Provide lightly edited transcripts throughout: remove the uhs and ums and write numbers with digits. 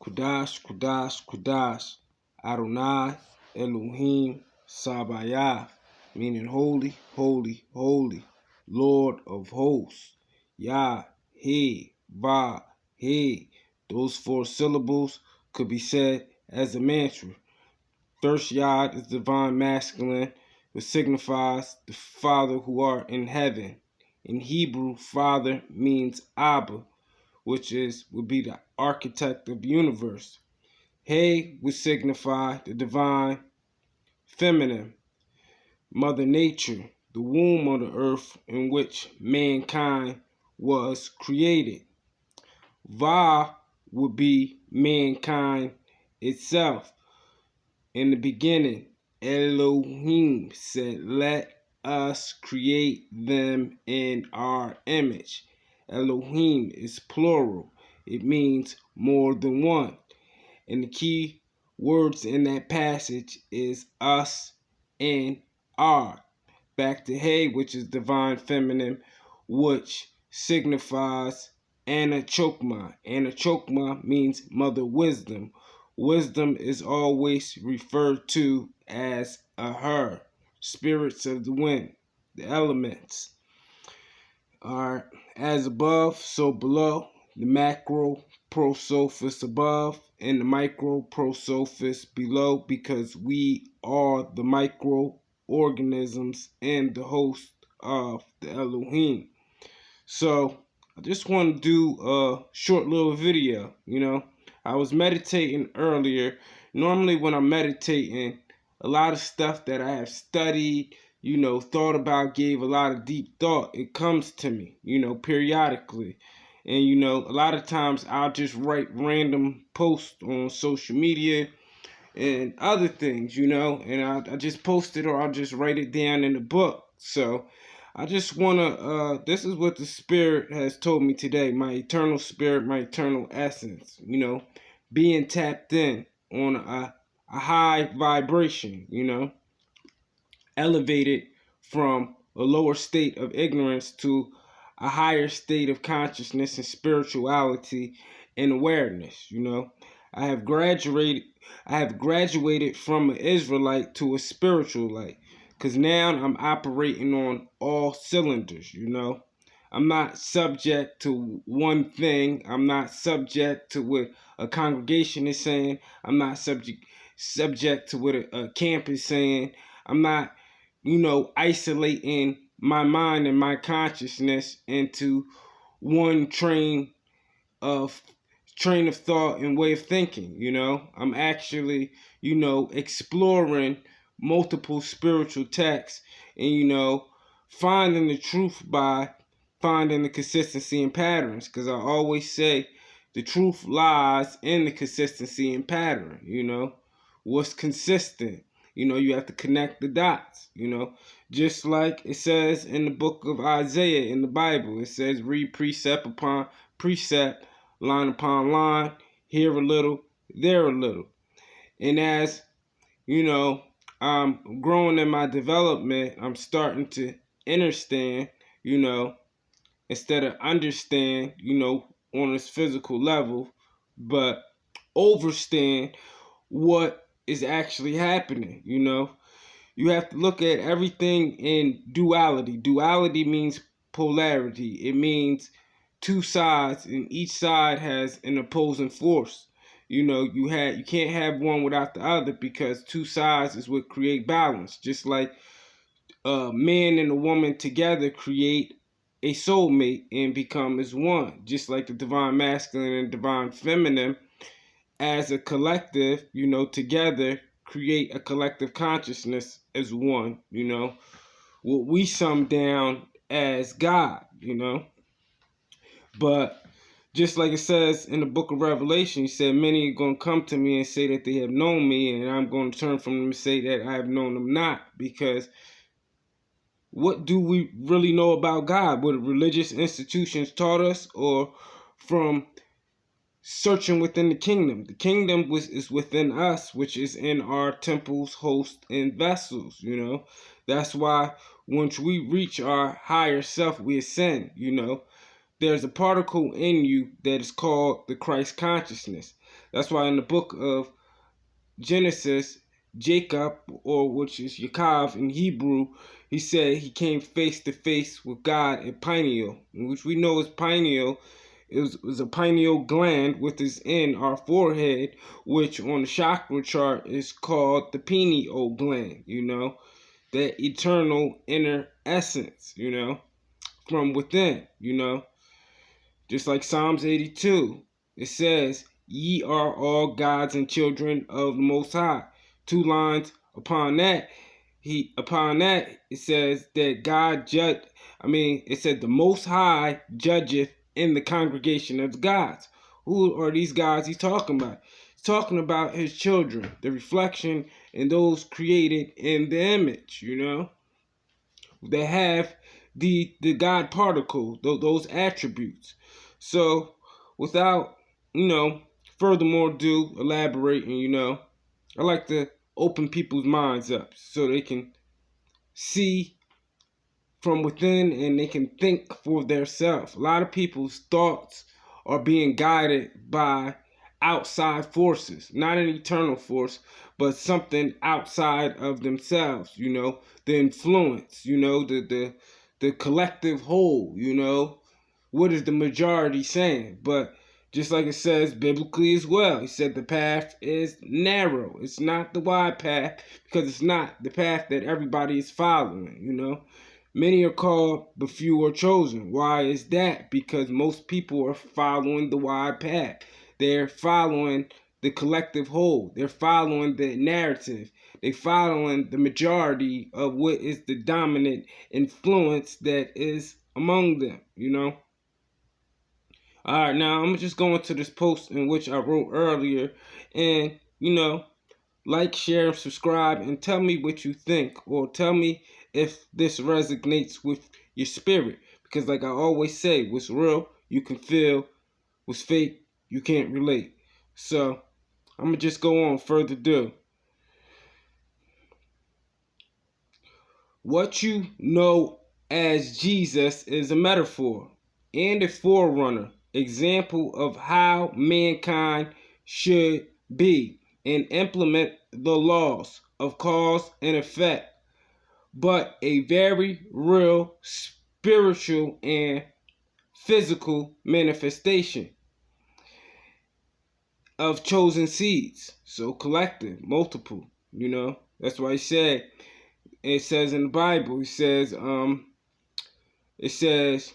Kudash, Kudash, Kudash, Adonai, Elohim, Sabaoth, meaning holy, holy, holy, Lord of hosts. Yah, He, Va, He. Those four syllables could be said as a mantra. First Yod is divine masculine, which signifies the Father who art in heaven. In Hebrew, Father means Abba, which would be the architect of the universe. He would signify the divine feminine, Mother Nature, the womb of the earth in which mankind was created. Va would be mankind itself. In the beginning, Elohim said, "Let us create them in our image." Elohim is plural. It means more than one. And the key words in that passage is us and our. Back to He, which is divine feminine, which signifies Anachokma. Anachokma means mother wisdom. Wisdom is always referred to as a her. Spirits of the wind, the elements, are as above, so below. The macro prosophis above and the micro prosophis below, because we are the microorganisms and the host of the Elohim. So I just want to do a short little video. I was meditating earlier. Normally when I'm meditating, a lot of stuff that I have studied, thought about, gave a lot of deep thought, it comes to me, periodically. And, a lot of times I'll just write random posts on social media and other things, and I just post it, or I'll just write it down in a book. So I just want to, this is what the Spirit has told me today, my eternal spirit, my eternal essence, being tapped in on a high vibration, elevated from a lower state of ignorance to a higher state of consciousness and spirituality and awareness. I have graduated from an Israelite to a Spiritualite, because now I'm operating on all cylinders. I'm not subject to one thing. I'm not subject to what a congregation is saying. I'm not subject to what a camp is saying. I'm not isolating my mind and my consciousness into one train of thought and way of thinking. I'm actually, exploring multiple spiritual texts and, finding the truth by finding the consistency and patterns. Because I always say the truth lies in the consistency and pattern. What's consistent? You have to connect the dots, just like it says in the book of Isaiah in the Bible. It says, read precept upon precept, line upon line, here a little, there a little. And as, I'm growing in my development, I'm starting to understand, instead of understand, on this physical level, but overstand what is actually happening. You have to look at everything in duality. Duality means polarity. It means two sides, and each side has an opposing force. You can't have one without the other, because two sides is what create balance. Just like a man and a woman together create a soulmate and become as one. Just like the divine masculine and divine feminine, as a collective, together create a collective consciousness as one, what we sum down as God, But just like it says in the book of Revelation, he said, many are going to come to me and say that they have known me, and I'm going to turn from them and say that I have known them not. Because what do we really know about God? What religious institutions taught us, or from searching within the kingdom? The kingdom is within us, which is in our temples, hosts, and vessels. That's why once we reach our higher self, we ascend. there's a particle in you that is called the Christ consciousness. That's why in the book of Genesis, Jacob, or which is Yaakov in Hebrew, he said he came face to face with God at pineal, which we know is pineal. It was a pineal gland which is in our forehead, which on the chakra chart is called the pineal gland, that eternal inner essence, from within, just like Psalms 82, it says, "Ye are all gods and children of the Most High." 2 lines upon that it says that God judge. It said the Most High judgeth in the congregation of the gods. Who are these gods he's talking about? He's talking about his children, the reflection and those created in the image, that have the God particle, those attributes. So without, furthermore ado, elaborating, I like to open people's minds up so they can see from within and they can think for themselves. A lot of people's thoughts are being guided by outside forces, not an eternal force, but something outside of themselves, the influence, the collective whole, what is the majority saying? But just like it says biblically as well, he said the path is narrow. It's not the wide path because it's not the path that everybody is following, Many are called, but few are chosen. Why is that? Because most people are following the wide path. They're following the collective whole. They're following the narrative. They're following the majority of what is the dominant influence that is among them, All right, now I'm just going to this post in which I wrote earlier, and like, share, subscribe, and tell me what you think, or tell me if this resonates with your spirit. Because like I always say, what's real, you can feel. What's fake, you can't relate. So I'm gonna just go on further ado. What you know as Jesus is a metaphor and a forerunner, example of how mankind should be and implement the laws of cause and effect, but a very real spiritual and physical manifestation of chosen seeds. So collective, multiple, That's why it says in the Bible, it says,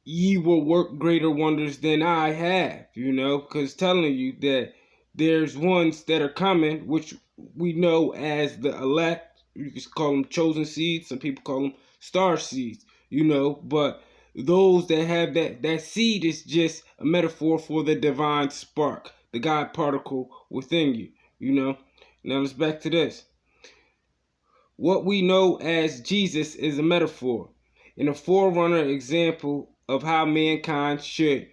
ye will work greater wonders than I have, because telling you that there's ones that are coming, which we know as the elect. You can call them chosen seeds. Some people call them star seeds, but those that have that seed is just a metaphor for the divine spark, the God particle within you, Now let's back to this. What we know as Jesus is a metaphor and a forerunner example of how mankind should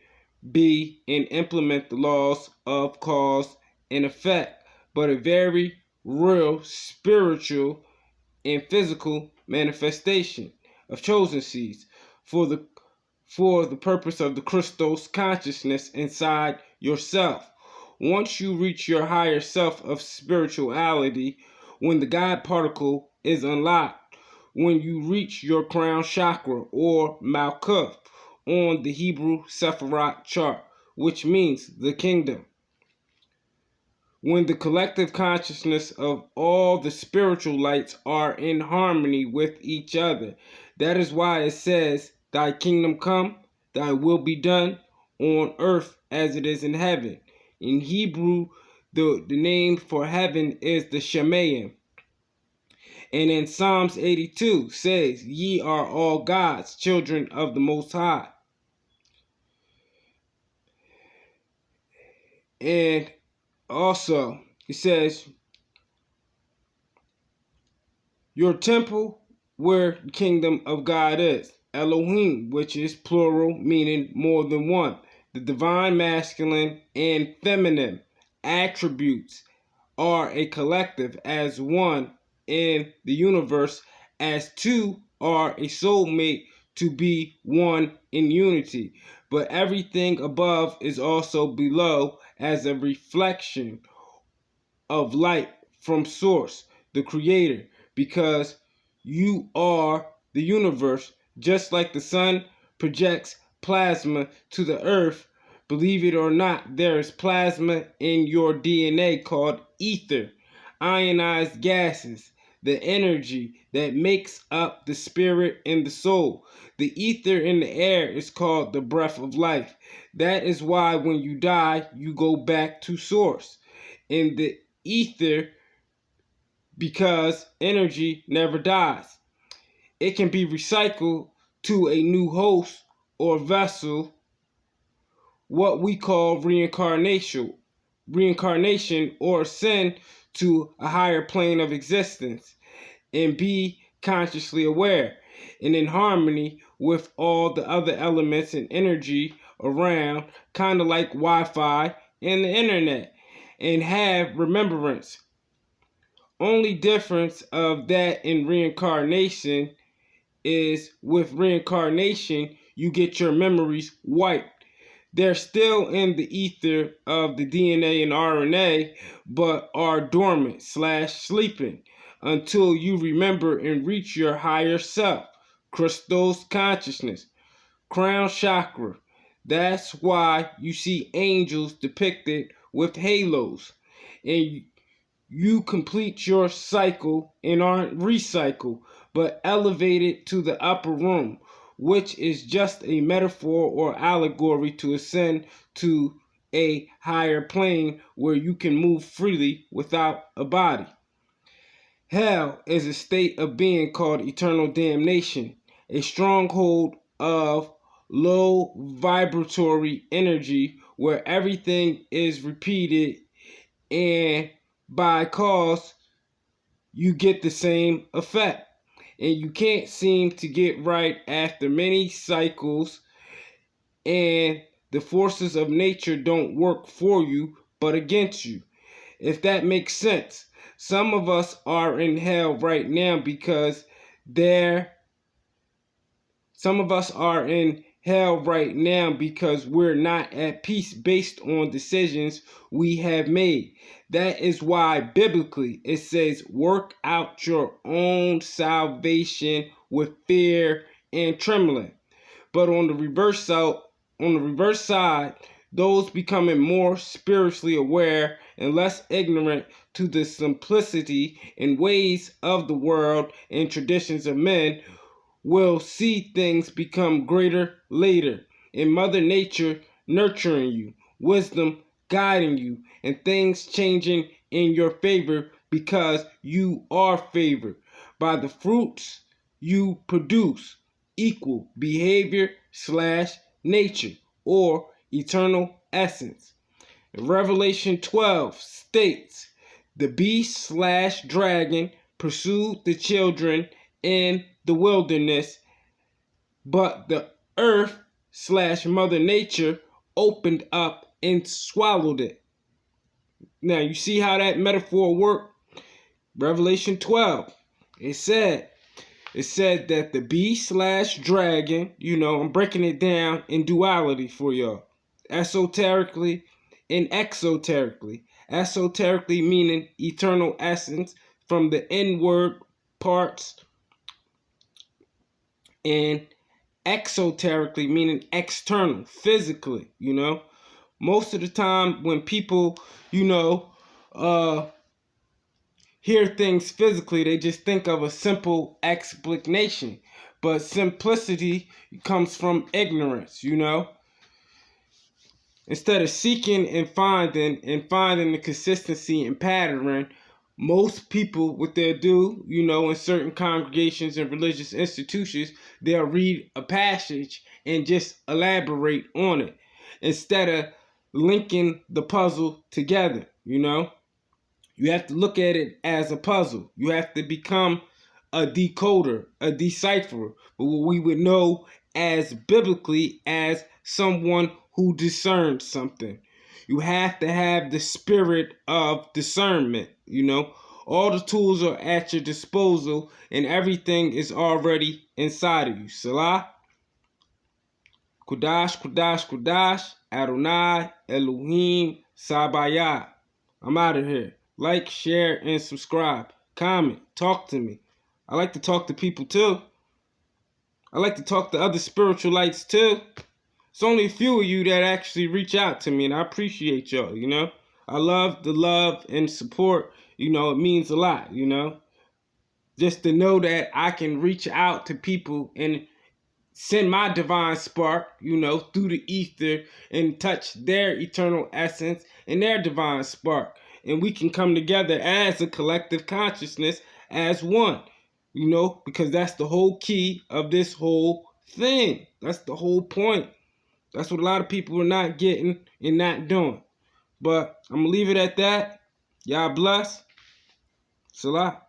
be and implement the laws of cause and effect, but a very real spiritual and physical manifestation of chosen seeds for the purpose of the Christos consciousness inside yourself. Once you reach your higher self of spirituality, when the God particle is unlocked, when you reach your crown chakra or Malkuth on the Hebrew Sephiroth chart, which means the kingdom. When the collective consciousness of all the spiritual lights are in harmony with each other. That is why it says, thy kingdom come, thy will be done on earth as it is in heaven. In Hebrew, the name for heaven is the Shemayim. And in Psalms 82 says, ye are all gods, children of the Most High. And also, it says, your temple where the kingdom of God is. Elohim, which is plural, meaning more than one. The divine masculine and feminine attributes are a collective as one in the universe, as two are a soulmate to be one in unity. But everything above is also below as a reflection of light from source, the creator, because you are the universe, just like the sun projects plasma to the earth. Believe it or not, there is plasma in your DNA called ether, ionized gases, the energy that makes up the spirit and the soul. The ether in the air is called the breath of life. That is why when you die, you go back to source. In the ether, because energy never dies. It can be recycled to a new host or vessel, what we call reincarnation or ascend to a higher plane of existence and be consciously aware and in harmony with all the other elements and energy around, kind of like Wi-Fi and the internet, and have remembrance. Only difference of that in reincarnation is with reincarnation, you get your memories wiped. They're still in the ether of the DNA and RNA, but are dormant / sleeping until you remember and reach your higher self, Christos consciousness, crown chakra. That's why you see angels depicted with halos. And you complete your cycle and aren't recycled, but elevated to the upper room, which is just a metaphor or allegory to ascend to a higher plane where you can move freely without a body. Hell is a state of being called eternal damnation, a stronghold of low vibratory energy where everything is repeated, and by cause you get the same effect. And you can't seem to get right after many cycles, and the forces of nature don't work for you but against you, if that makes sense. Some of us are in hell right now because there some of us are in hell right now because we're not at peace based on decisions we have made. That is why biblically it says, work out your own salvation with fear and trembling. But on the reverse side, those becoming more spiritually aware and less ignorant to the simplicity and ways of the world and traditions of men will see things become greater later, and Mother Nature nurturing you, wisdom guiding you, and things changing in your favor because you are favored by the fruits you produce, equal behavior / nature or eternal essence. Revelation 12 states, the beast / dragon pursued the children in the wilderness, but the earth / Mother Nature opened up and swallowed it. Now, you see how that metaphor worked? Revelation 12, it said that the beast / dragon, I'm breaking it down in duality for y'all, esoterically and exoterically. Esoterically meaning eternal essence from the inward parts, and exoterically meaning external, physically. Most of the time when people, hear things physically, they just think of a simple explanation. But simplicity comes from ignorance, Instead of seeking and finding the consistency and pattern, most people, what they'll do, in certain congregations and religious institutions, they'll read a passage and just elaborate on it instead of linking the puzzle together, You have to look at it as a puzzle. You have to become a decoder, a decipherer, but what we would know as biblically as someone who discerns something. You have to have the spirit of discernment, All the tools are at your disposal and everything is already inside of you. Salah? Kudash, Kudash, Kudash, Adonai, Elohim, Sabayah. I'm out of here. Like, share, and subscribe. Comment. Talk to me. I like to talk to people too. I like to talk to other spiritualites too. It's only a few of you that actually reach out to me, and I appreciate y'all, you know. I love the love and support. You know, it means a lot, you know. Just to know that I can reach out to people and send my divine spark, you know, through the ether and touch their eternal essence and their divine spark. And we can come together as a collective consciousness, as one, you know, because that's the whole key of this whole thing. That's the whole point. That's what a lot of people are not getting and not doing. But I'm going to leave it at that. Y'all bless. Salah.